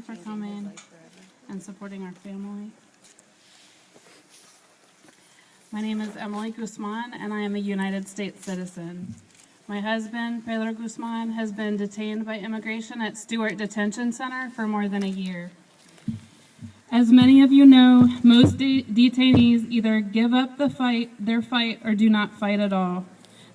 you for coming and supporting our family. My name is Emily Guzman, and I am a United States citizen. My husband, Pedro Guzman, has been detained by immigration at Stewart Detention Center for more than a year. As many of you know, most detainees either give up their fight, or do not fight at all.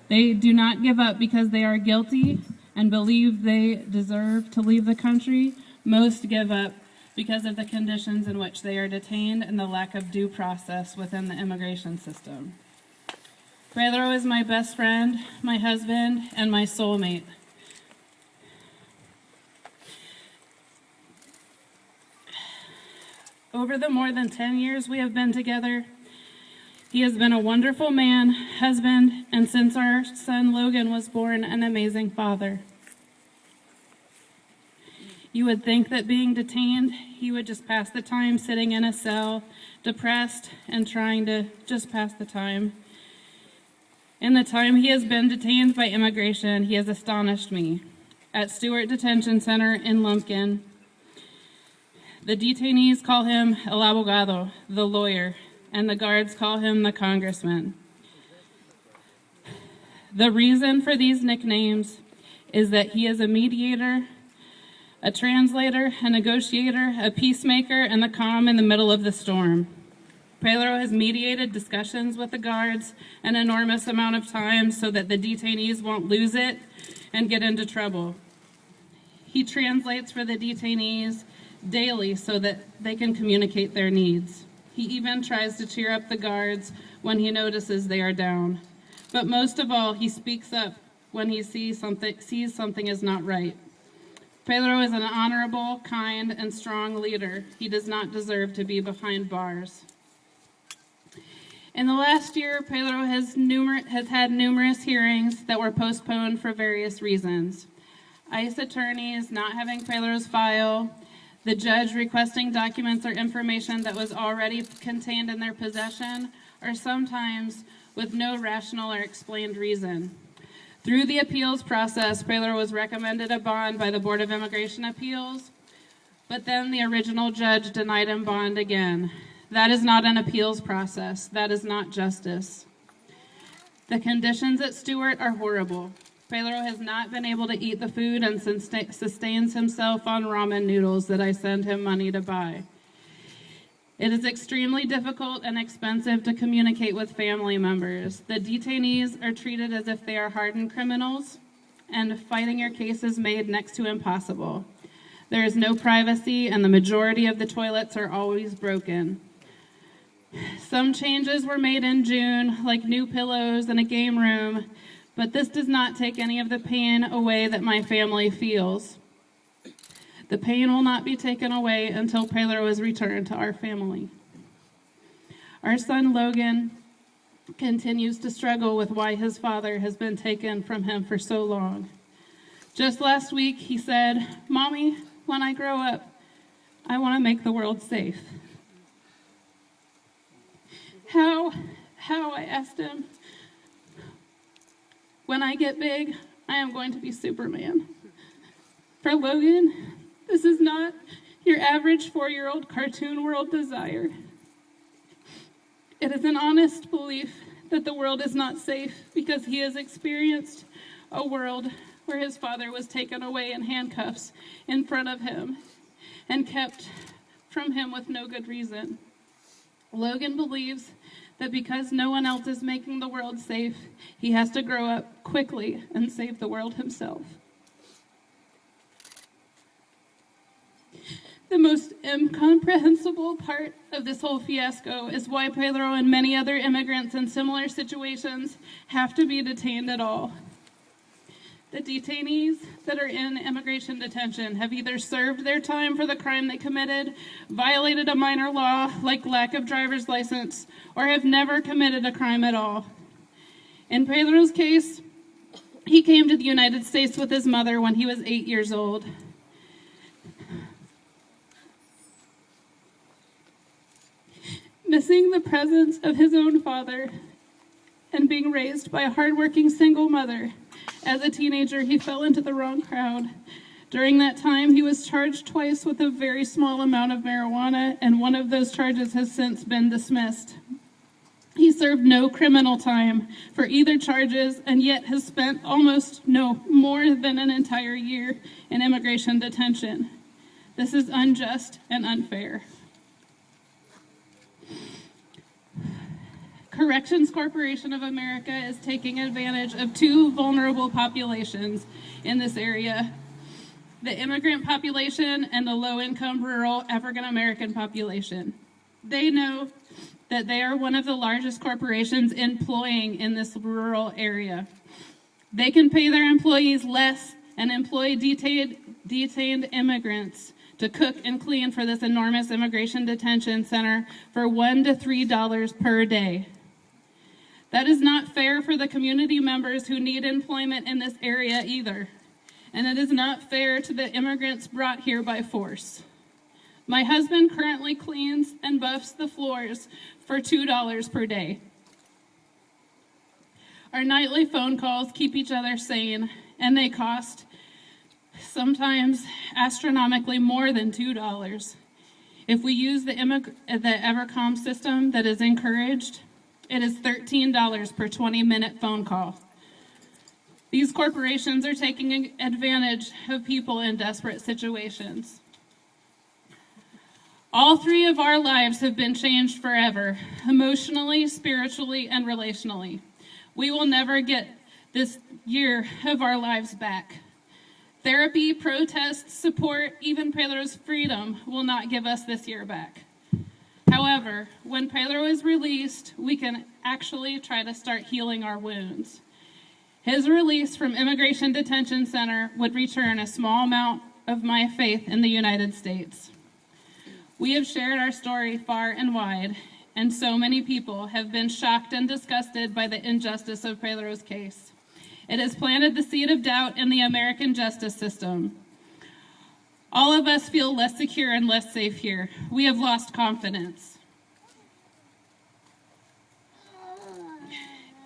They do not give up because they are guilty and believe they deserve to leave the country. Most give up because of the conditions in which they are detained and the lack of due process within the immigration system. Pedro is my best friend, my husband, and my soulmate. Over the more than 10 years we have been together, he has been a wonderful man, husband, and since our son Logan was born, an amazing father. You would think that being detained, he would just pass the time sitting in a cell, depressed and trying to just pass the time. In the time he has been detained by immigration, he has astonished me. At Stewart Detention Center in Lumpkin, the detainees call him El Abogado, the lawyer, and the guards call him the congressman. The reason for these nicknames is that he is a mediator, a translator, a negotiator, a peacemaker, and the calm in the middle of the storm. Pedro has mediated discussions with the guards an enormous amount of times so that the detainees won't lose it and get into trouble. He translates for the detainees daily so that they can communicate their needs. He even tries to cheer up the guards when he notices they are down. But most of all, he speaks up when he sees something is not right. Pedro is an honorable, kind, and strong leader. He does not deserve to be behind bars. In the last year, Pedro has had numerous hearings that were postponed for various reasons. ICE attorneys not having Pedro's file, the judge requesting documents or information that was already contained in their possession, or sometimes with no rational or explained reason. Through the appeals process, Pedro was recommended a bond by the Board of Immigration Appeals, but then the original judge denied him bond again. That is not an appeals process. That is not justice. The conditions at Stewart are horrible. Pedro has not been able to eat the food and sustains himself on ramen noodles that I send him money to buy. It is extremely difficult and expensive to communicate with family members. The detainees are treated as if they are hardened criminals, and fighting your case is made next to impossible. There is no privacy, and the majority of the toilets are always broken. Some changes were made in June, like new pillows and a game room, but this does not take any of the pain away that my family feels. The pain will not be taken away until Pedro is returned to our family. Our son Logan continues to struggle with why his father has been taken from him for so long. Just last week, he said, "Mommy, when I grow up, I want to make the world safe." How? I asked him. "When I get big, I am going to be Superman." For Logan, this is not your average 4-year-old cartoon world desire. It is an honest belief that the world is not safe because he has experienced a world where his father was taken away in handcuffs in front of him and kept from him with no good reason. Logan believes that because no one else is making the world safe, he has to grow up quickly and save the world himself. The most incomprehensible part of this whole fiasco is why Pedro and many other immigrants in similar situations have to be detained at all. The detainees that are in immigration detention have either served their time for the crime they committed, violated a minor law like lack of driver's license, or have never committed a crime at all. In Pedro's case, he came to the United States with his mother when he was 8 years old. Missing the presence of his own father and being raised by a hardworking single mother, as a teenager, he fell into the wrong crowd, During that time, he was charged twice with a very small amount of marijuana, and one of those charges has since been dismissed. He served no criminal time for either charges and yet has spent more than an entire year in immigration detention. This is unjust and unfair. Corrections Corporation of America is taking advantage of two vulnerable populations in this area: the immigrant population and the low-income rural African American population. They know that they are one of the largest corporations employing in this rural area. They can pay their employees less and employ detained immigrants to cook and clean for this enormous immigration detention center for $1 to $3 per day. That is not fair for the community members who need employment in this area either. And it is not fair to the immigrants brought here by force. My husband currently cleans and buffs the floors for $2 per day. Our nightly phone calls keep each other sane, and they cost sometimes astronomically more than $2. If we use the Evercom system that is encouraged, it is $13 per 20-minute phone call. These corporations are taking advantage of people in desperate situations. All three of our lives have been changed forever, emotionally, spiritually, and relationally. We will never get this year of our lives back. Therapy, protests, support, even Pedro's freedom will not give us this year back. However, when Pedro is released, we can actually try to start healing our wounds. His release from Immigration Detention Center would return a small amount of my faith in the United States. We have shared our story far and wide, and so many people have been shocked and disgusted by the injustice of Pedro's case. It has planted the seed of doubt in the American justice system. All of us feel less secure and less safe here. We have lost confidence.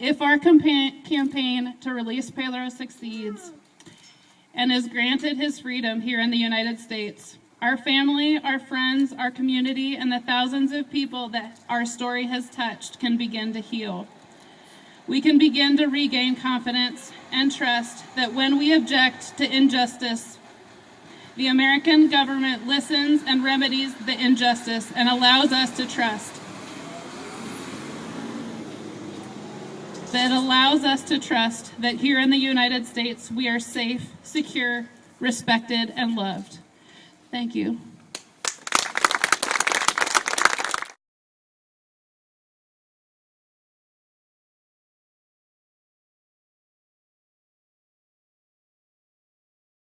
If our campaign to release Pedro succeeds and is granted his freedom here in the United States, our family, our friends, our community, and the thousands of people that our story has touched can begin to heal. We can begin to regain confidence and trust that when we object to injustice, the American government listens and remedies the injustice and allows us to trust. That allows us to trust that here in the United States we are safe, secure, respected, and loved. Thank you.